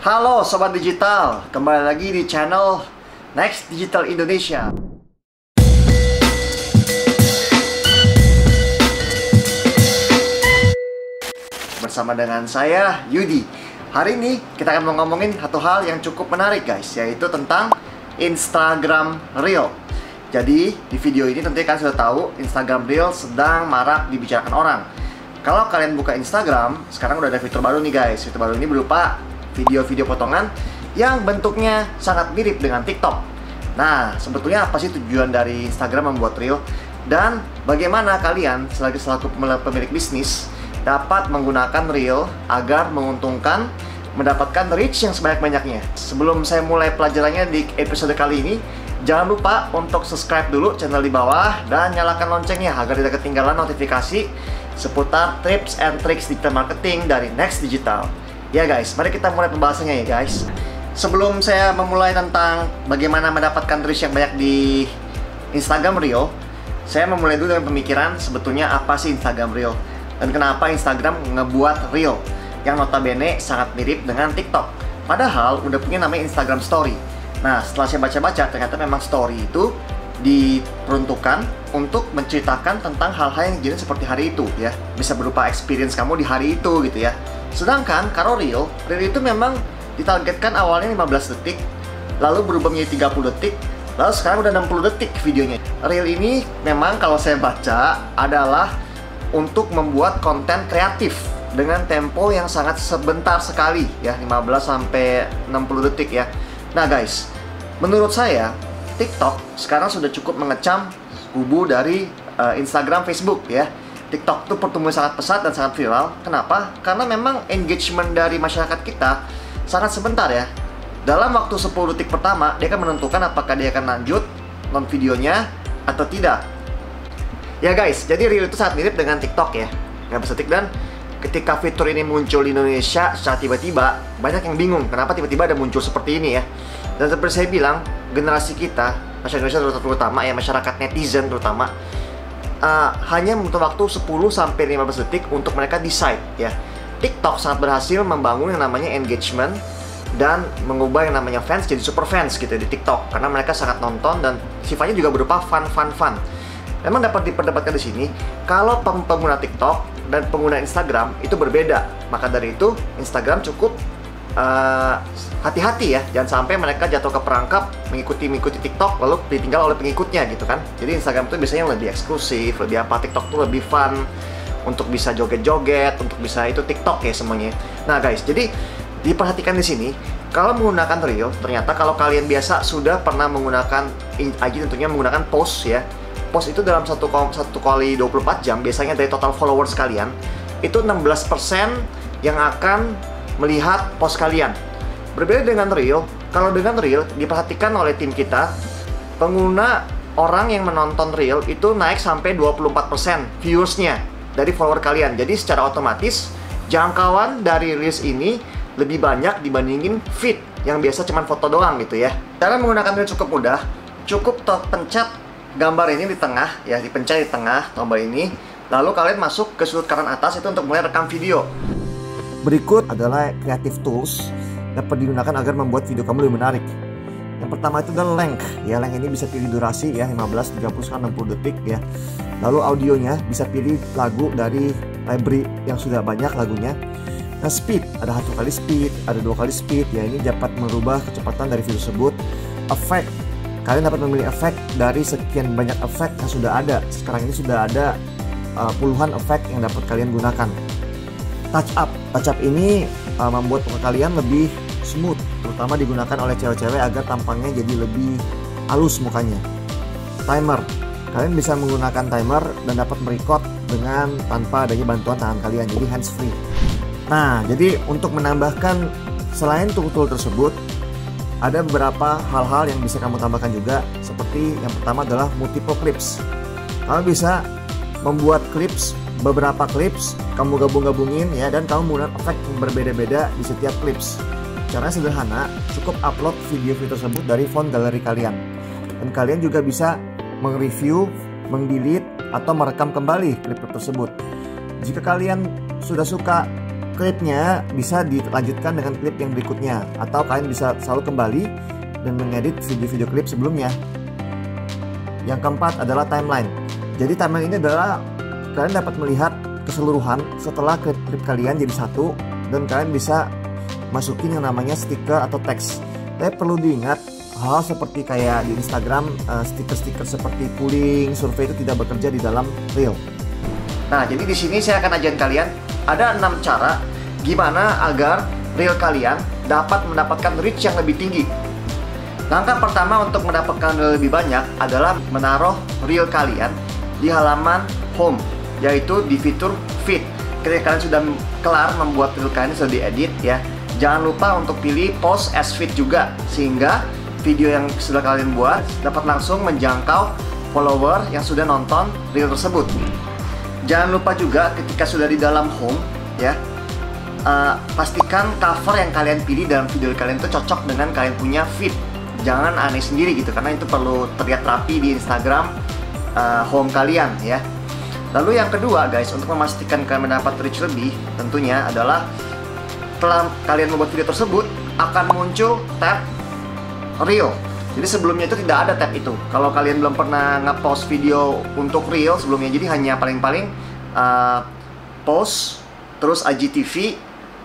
Halo Sobat Digital, kembali lagi di channel Next Digital Indonesia. Bersama dengan saya, Yudi. Hari ini kita akan mau ngomongin satu hal yang cukup menarik guys, yaitu tentang Instagram Reel. Jadi di video ini tentunya kalian sudah tahu Instagram Reel sedang marak dibicarakan orang. Kalau kalian buka Instagram, sekarang udah ada fitur baru nih guys. Fitur baru ini berupa video-video potongan yang bentuknya sangat mirip dengan TikTok. Nah, sebetulnya apa sih tujuan dari Instagram membuat Reel? Dan bagaimana kalian selaku pemilik bisnis dapat menggunakan Reel agar menguntungkan, mendapatkan reach yang sebanyak-banyaknya. Sebelum saya mulai pelajarannya di episode kali ini, jangan lupa untuk subscribe dulu channel di bawah dan nyalakan loncengnya agar tidak ketinggalan notifikasi seputar tips and tricks digital marketing dari Next Digital. Ya guys, mari kita mulai pembahasannya ya guys. Sebelum saya memulai tentang bagaimana mendapatkan reach yang banyak di Instagram Reel, saya memulai dulu dengan pemikiran sebetulnya apa sih Instagram Reel dan kenapa Instagram ngebuat Reel yang notabene sangat mirip dengan TikTok. Padahal udah punya namanya Instagram Story. Nah, setelah saya baca-baca, ternyata memang Story itu diperuntukkan untuk menceritakan tentang hal-hal yang jadi seperti hari itu ya. Bisa berupa experience kamu di hari itu gitu ya. Sedangkan kalau Reel itu memang ditargetkan awalnya 15 detik, lalu berubah menjadi 30 detik, lalu sekarang udah 60 detik videonya. Reel ini memang kalau saya baca adalah untuk membuat konten kreatif dengan tempo yang sangat sebentar sekali ya, 15 sampai 60 detik ya. Nah guys, menurut saya TikTok sekarang sudah cukup mengecam kubu dari Instagram, Facebook ya. TikTok itu pertumbuhan sangat pesat dan sangat viral. Kenapa? Karena memang engagement dari masyarakat kita sangat sebentar ya. Dalam waktu 10 detik pertama, dia akan menentukan apakah dia akan lanjut nonton videonya atau tidak. Ya guys, jadi Reel itu sangat mirip dengan TikTok ya. Nggak bisa TikTok, dan ketika fitur ini muncul di Indonesia secara tiba-tiba, banyak yang bingung kenapa tiba-tiba ada muncul seperti ini ya. Dan seperti saya bilang, generasi kita, masyarakat Indonesia terutama ya, masyarakat netizen terutama, hanya membutuhkan waktu 10-15 detik untuk mereka decide ya. TikTok sangat berhasil membangun yang namanya engagement dan mengubah yang namanya fans jadi super fans gitu di TikTok, karena mereka sangat nonton dan sifatnya juga berupa fun. Memang dapat diperdebatkan di sini kalau pengguna TikTok dan pengguna Instagram itu berbeda. Maka dari itu Instagram cukup hati-hati ya, jangan sampai mereka jatuh ke perangkap mengikuti TikTok lalu ditinggal oleh pengikutnya gitu kan. Jadi Instagram itu biasanya lebih eksklusif, lebih apa, TikTok tuh lebih fun, untuk bisa joget-joget, untuk bisa itu TikTok ya semuanya. Nah guys, jadi diperhatikan di sini kalau menggunakan Reel, ternyata kalau kalian biasa sudah pernah menggunakan IG, tentunya menggunakan post ya. Post itu dalam satu kali 24 jam biasanya dari total followers kalian itu 16% yang akan melihat post kalian. Berbeda dengan Reel, kalau dengan Reel diperhatikan oleh tim kita, pengguna orang yang menonton Reel itu naik sampai 24% viewersnya dari follower kalian. Jadi secara otomatis jangkauan dari Reels ini lebih banyak dibandingin feed yang biasa cuma foto doang gitu ya. Cara menggunakan Reel cukup mudah, cukup pencet gambar ini di tengah ya, dipencet di tengah tombol ini, lalu kalian masuk ke sudut kanan atas itu untuk mulai rekam video. Berikut adalah creative tools yang dapat digunakan agar membuat video kamu lebih menarik. Yang pertama itu adalah length ya. Length ini bisa pilih durasi ya, 15, 30, 60 detik ya. Lalu audionya bisa pilih lagu dari library yang sudah banyak lagunya. Nah, speed, ada 1 kali speed, ada 2 kali speed ya. Ini dapat merubah kecepatan dari video tersebut. Effect, kalian dapat memilih efek dari sekian banyak efek yang sudah ada. Sekarang ini sudah ada puluhan efek yang dapat kalian gunakan. Touch up ini membuat muka kalian lebih smooth, terutama digunakan oleh cewek-cewek agar tampangnya jadi lebih halus mukanya. Timer, kalian bisa menggunakan timer dan dapat merecord dengan tanpa adanya bantuan tangan kalian, jadi hands free. Nah, jadi untuk menambahkan selain tool-tool tersebut, ada beberapa hal-hal yang bisa kamu tambahkan juga. Seperti yang pertama adalah multiple clips. Kamu bisa membuat beberapa clips, kamu gabung-gabungin ya, dan kamu menggunakan efek yang berbeda-beda di setiap clips. Caranya sederhana, cukup upload video-video tersebut dari phone galeri kalian. Dan kalian juga bisa mereview, mendelete, atau merekam kembali klip tersebut. Jika kalian sudah suka klipnya bisa dilanjutkan dengan klip yang berikutnya, atau kalian bisa selalu kembali dan mengedit video-video klip sebelumnya. Yang keempat adalah timeline. Jadi timeline ini adalah kalian dapat melihat keseluruhan setelah klip-klip kalian jadi satu, dan kalian bisa masukin yang namanya stiker atau teks. Tapi perlu diingat, hal seperti kayak di Instagram, stiker-stiker seperti polling, survei itu tidak bekerja di dalam Reel. Nah, jadi di sini saya akan ajarin kalian ada 6 cara gimana agar Reel kalian dapat mendapatkan reach yang lebih tinggi. Langkah pertama untuk mendapatkan lebih banyak adalah menaruh Reel kalian di halaman home, yaitu di fitur feed. Ketika kalian sudah kelar membuat Reel kalian sudah diedit ya, jangan lupa untuk pilih post as feed juga, sehingga video yang sudah kalian buat dapat langsung menjangkau follower yang sudah nonton Reel tersebut. Jangan lupa juga ketika sudah di dalam home ya, pastikan cover yang kalian pilih dalam video kalian itu cocok dengan kalian punya feed. Jangan aneh sendiri gitu, karena itu perlu terlihat rapi di Instagram home kalian ya. Lalu yang kedua guys, untuk memastikan kalian mendapat reach lebih, tentunya adalah setelah kalian membuat video tersebut akan muncul tab Reel. Jadi sebelumnya itu tidak ada tab itu. Kalau kalian belum pernah nge-post video untuk Reel sebelumnya, jadi hanya paling-paling post, terus IGTV,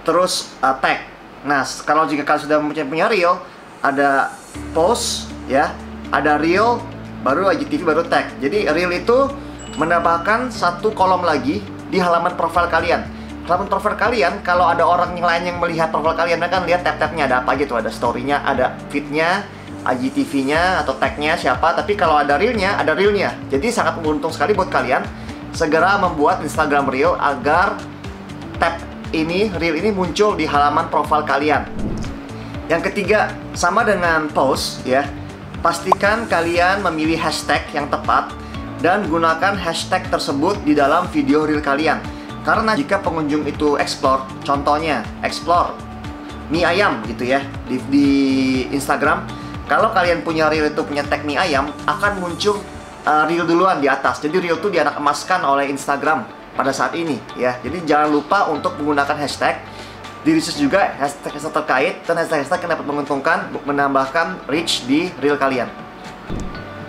terus tag. Nah, kalau jika kalian sudah punya Reel, ada post ya, ada Reel, baru IGTV, baru tag. Jadi Reel itu menambahkan satu kolom lagi di halaman profil kalian. Halaman profil kalian, kalau ada orang yang lain yang melihat profil kalian, mereka kan lihat tab-tabnya ada apa aja tuh, ada story-nya, ada feed-nya, IGTV-nya atau tag-nya siapa. Tapi kalau ada Reel-nya, ada Reel-nya. Jadi sangat menguntung sekali buat kalian segera membuat Instagram Reel agar tab ini, Reel ini muncul di halaman profil kalian. Yang ketiga, sama dengan post ya, pastikan kalian memilih hashtag yang tepat dan gunakan hashtag tersebut di dalam video Reel kalian. Karena jika pengunjung itu explore, contohnya explore mie ayam gitu ya di Instagram, kalau kalian punya Reel itu punya tag mie ayam, akan muncul Reel duluan di atas. Jadi Reel itu dianak emaskan oleh Instagram pada saat ini ya. Jadi jangan lupa untuk menggunakan hashtag, di research juga hashtag terkait, dan hashtag yang dapat menguntungkan menambahkan reach di Reel kalian.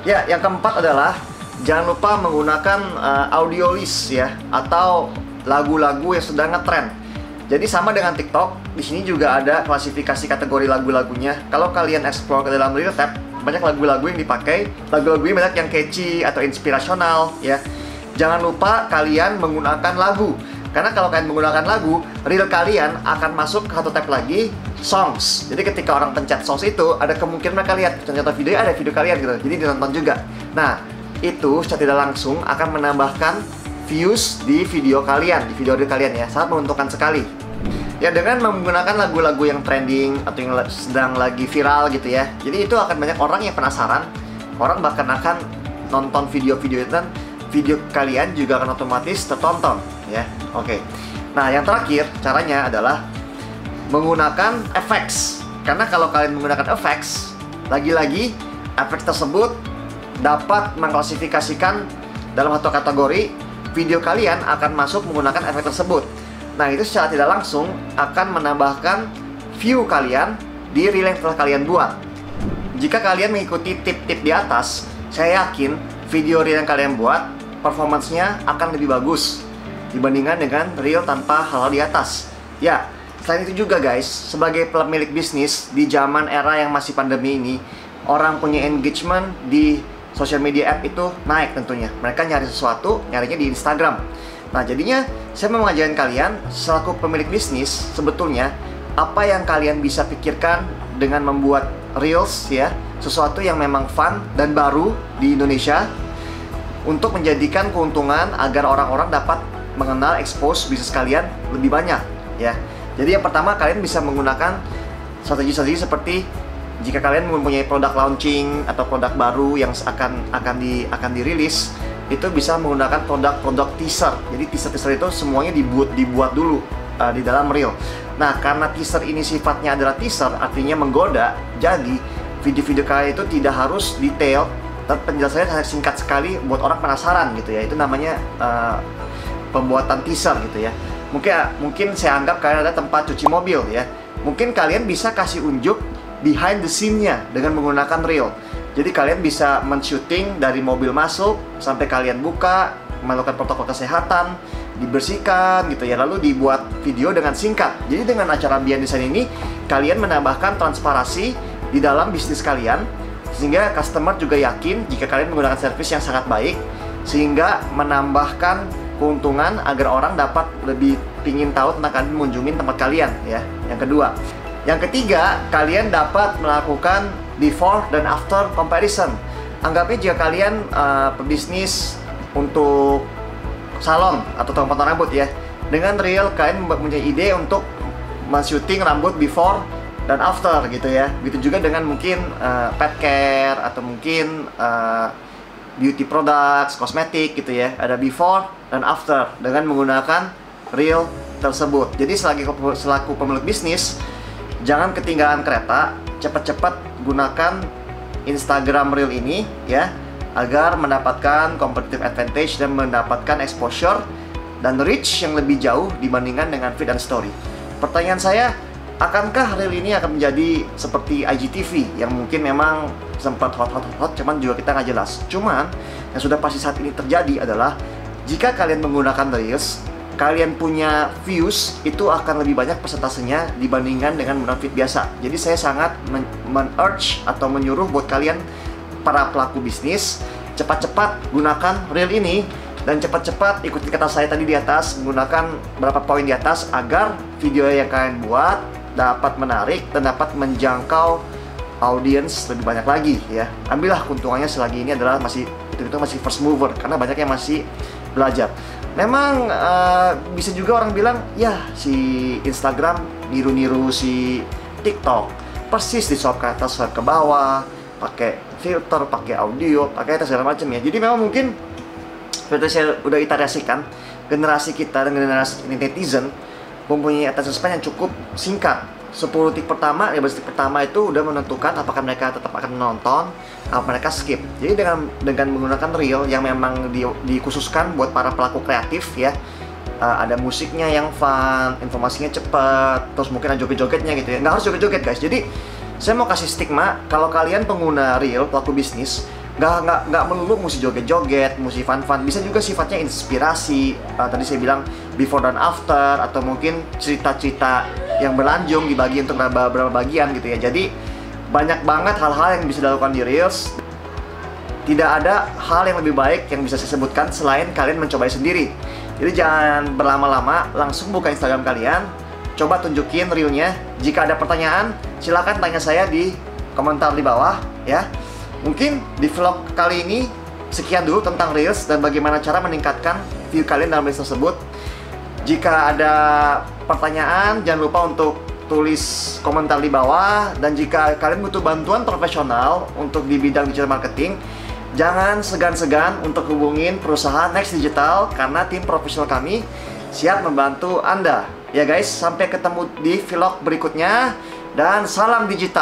Ya, yang keempat adalah jangan lupa menggunakan audio list ya, atau lagu-lagu yang sedang ngetrend. Jadi sama dengan TikTok, di sini juga ada klasifikasi kategori lagu-lagunya. Kalau kalian explore ke dalam Reel tab, banyak lagu-lagu yang dipakai. Lagu-lagunya banyak yang catchy atau inspirasional ya. Jangan lupa kalian menggunakan lagu, karena kalau kalian menggunakan lagu, Reel kalian akan masuk ke satu tab lagi, songs. Jadi ketika orang pencet songs itu, ada kemungkinan mereka lihat contoh video, ada video kalian gitu, jadi ditonton juga. Nah, itu secara tidak langsung akan menambahkan views di video kalian, di video Reel kalian ya. Sangat menguntungkan sekali. Ya, dengan menggunakan lagu-lagu yang trending atau yang sedang lagi viral gitu ya. Jadi itu akan banyak orang yang penasaran. Orang bahkan akan nonton video-video itu, dan video kalian juga akan otomatis tertonton ya. Oke. Nah, yang terakhir caranya adalah menggunakan effects. Karena kalau kalian menggunakan effects, lagi-lagi effects tersebut dapat mengklasifikasikan dalam satu kategori, video kalian akan masuk menggunakan efek tersebut. Nah, itu secara tidak langsung akan menambahkan view kalian di Reel yang telah kalian buat. Jika kalian mengikuti tip-tip di atas, saya yakin video Reel yang kalian buat performance-nya akan lebih bagus dibandingkan dengan Reel tanpa hal-hal di atas. Ya, selain itu juga guys, sebagai pemilik bisnis di zaman era yang masih pandemi ini, orang punya engagement di social media app itu naik tentunya. Mereka nyari sesuatu, nyarinya di Instagram. Nah, jadinya saya mau ngajarin kalian selaku pemilik bisnis, sebetulnya apa yang kalian bisa pikirkan dengan membuat Reels ya, sesuatu yang memang fun dan baru di Indonesia untuk menjadikan keuntungan agar orang-orang dapat mengenal, expose bisnis kalian lebih banyak ya. Jadi yang pertama, kalian bisa menggunakan strategi-strategi seperti jika kalian mempunyai produk launching atau produk baru yang akan dirilis, itu bisa menggunakan produk teaser. Jadi teaser itu semuanya dibuat dulu di dalam Reel. Nah, karena teaser ini sifatnya adalah teaser, artinya menggoda. Jadi video-video kalian itu tidak harus detail dan penjelasannya sangat singkat sekali buat orang penasaran gitu ya. Itu namanya pembuatan teaser gitu ya. mungkin saya anggap kalian ada tempat cuci mobil ya. Mungkin kalian bisa kasih unjuk behind the scene-nya dengan menggunakan reel. Jadi kalian bisa men-shooting dari mobil masuk sampai kalian buka, melakukan protokol kesehatan, dibersihkan gitu ya, lalu dibuat video dengan singkat. Jadi dengan acara behind the scene ini kalian menambahkan transparansi di dalam bisnis kalian, sehingga customer juga yakin jika kalian menggunakan servis yang sangat baik, sehingga menambahkan keuntungan agar orang dapat lebih pingin tahu tentang kalian mengunjungi tempat kalian ya. Yang kedua. Yang ketiga, kalian dapat melakukan before dan after comparison. Anggapnya jika kalian pebisnis untuk salon atau tempat potong rambut ya, dengan reel kalian mempunyai ide untuk men-shooting rambut before dan after gitu ya. Begitu juga dengan mungkin pet care atau mungkin beauty products, kosmetik gitu ya. Ada before dan after dengan menggunakan reel tersebut. Jadi selaku pemilik bisnis, jangan ketinggalan kereta, cepat-cepat gunakan Instagram Reel ini ya, agar mendapatkan competitive advantage dan mendapatkan exposure dan reach yang lebih jauh dibandingkan dengan feed dan story. Pertanyaan saya, akankah Reel ini akan menjadi seperti IGTV yang mungkin memang sempat hot, cuman juga kita nggak jelas. Cuman yang sudah pasti saat ini terjadi adalah jika kalian menggunakan Reels, kalian punya views itu akan lebih banyak persentasenya dibandingkan dengan menggunakan feed biasa. Jadi saya sangat men-urge atau menyuruh buat kalian para pelaku bisnis, cepat-cepat gunakan Reel ini dan cepat-cepat ikuti kata saya tadi di atas, menggunakan beberapa poin di atas agar video yang kalian buat dapat menarik dan dapat menjangkau audiens lebih banyak lagi ya. Ambillah keuntungannya selagi ini adalah masih first mover, karena banyak yang masih belajar. Memang bisa juga orang bilang, ya si Instagram niru-niru si TikTok, persis di swipe ke atas, swipe ke bawah, pakai filter, pakai audio, pakai segala macam ya. Jadi memang mungkin seperti saya udah iterasikan, generasi kita dan generasi netizen mempunyai attention span yang cukup singkat. 10 detik pertama, 15 detik pertama itu udah menentukan apakah mereka tetap akan menonton atau mereka skip. Jadi dengan menggunakan reel yang memang dikhususkan buat para pelaku kreatif ya, ada musiknya yang fun, informasinya cepat, terus mungkin ada joget-jogetnya gitu ya. Nggak harus joget-joget guys. Jadi saya mau kasih stigma kalau kalian pengguna reel, pelaku bisnis, nggak melulu mesti joget-joget, mesti fun-fun. Bisa juga sifatnya inspirasi. Tadi saya bilang before dan after, atau mungkin cerita-cerita yang berlanjung dibagi untuk beberapa bagian gitu ya. Jadi banyak banget hal-hal yang bisa dilakukan di Reels. Tidak ada hal yang lebih baik yang bisa saya sebutkan selain kalian mencoba sendiri. Jadi jangan berlama-lama, langsung buka Instagram kalian, coba tunjukin Reelnya. Jika ada pertanyaan, silahkan tanya saya di komentar di bawah ya. Mungkin di vlog kali ini sekian dulu tentang Reels dan bagaimana cara meningkatkan view kalian dalam Reels tersebut. Jika ada pertanyaan, jangan lupa untuk tulis komentar di bawah. Dan jika kalian butuh bantuan profesional untuk di bidang digital marketing, jangan segan-segan untuk hubungin perusahaan Next Digital, karena tim profesional kami siap membantu Anda. Ya guys, sampai ketemu di vlog berikutnya dan salam digital.